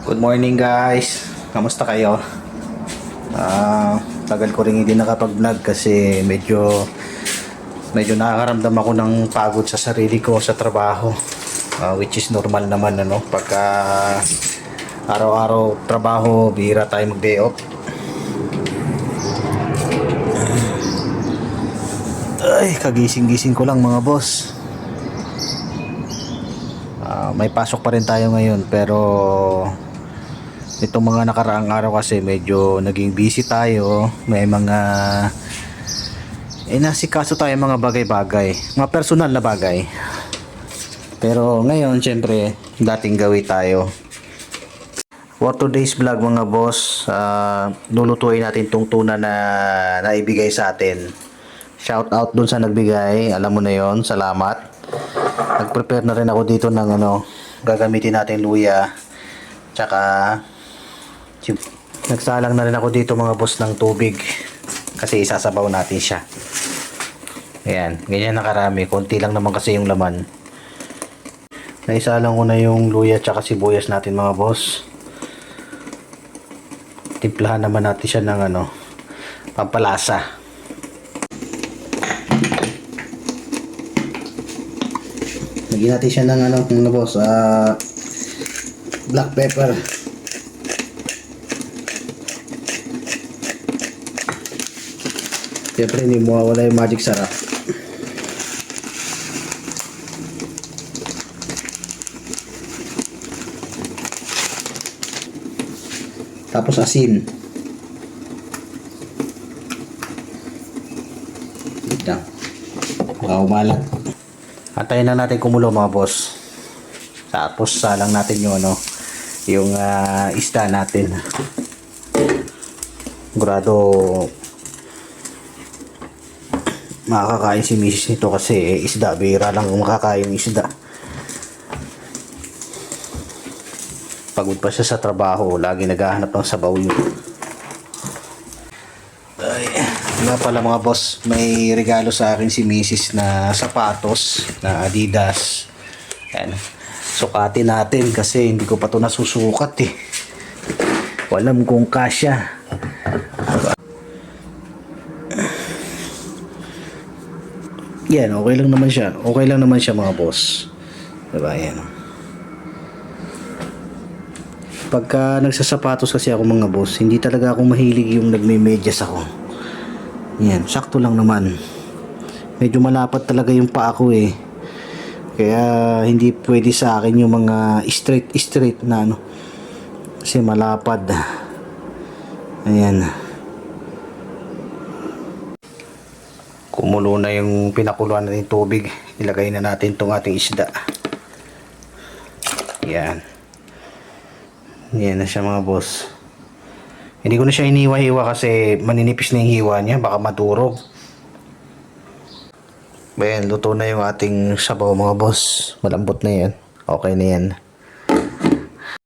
Good morning guys. Kamusta kayo? Tagal ko rin hindi nakapag-vlog kasi medyo nakakaramdam ako ng pagod sa sarili ko sa trabaho. Which is normal naman pagka araw-araw trabaho, bihira tayo mag-day off. Ay, kagising-gising ko lang mga boss. May pasok pa rin tayo ngayon pero itong mga nakaraang araw kasi medyo naging busy tayo. May mga nasikaso tayo mga bagay-bagay, mga personal na bagay. Pero ngayon syempre dating gawin tayo. For today's vlog mga boss, lulutuin natin tong tuna na naibigay sa atin. Shout out dun sa nagbigay, alam mo na yon, salamat. Nag-prepare na rin ako dito ng gagamitin natin luya, tsaka nagsalang na rin ako dito mga boss ng tubig kasi isasabaw natin siya. Ayan, ganyan na karami, konti lang naman kasi yung laman. Naisalang ko na yung luya tsaka sibuyas natin mga boss. Timplahan naman natin siya ng pampalasa. Lagyan natin siya ng mga boss, black pepper. Siyempre hindi mawawala yung magic sarap. Tapos asin. Wait lang. Baka umalat. Antayin lang natin kumulo mga boss. Tapos salang natin yung yung isda natin. Sigurado makakain si misis nito kasi isda, bihira lang makakain isda. Pagod pa siya sa trabaho, lagi naghahanap ng sabaw yun. Ay, nga pala mga boss, may regalo sa akin si misis na sapatos na Adidas. Ayan, sukatin natin kasi hindi ko pa ito nasusukat eh. Walam kung kasya. Yan, okay lang naman siya. Okay lang naman siya mga boss. Diba, yan. Pagka nagsasapatos kasi ako mga boss, hindi talaga ako mahilig yung nagme-medyas ako. Yan, sakto lang naman. Medyo malapad talaga yung paa ko eh. Kaya hindi pwede sa akin yung mga straight na kasi malapad. Ayan. Kumulo na yung pinakuluan natin tubig. Ilagay na natin itong ating isda. Yan. Yan na siya mga boss. Hindi ko na siya hiniwa-hiwa kasi maninipis na yung hiwa niya. Baka maturog. Ayan, luto na yung ating sabaw mga boss. Malambot na yan. Okay na yan.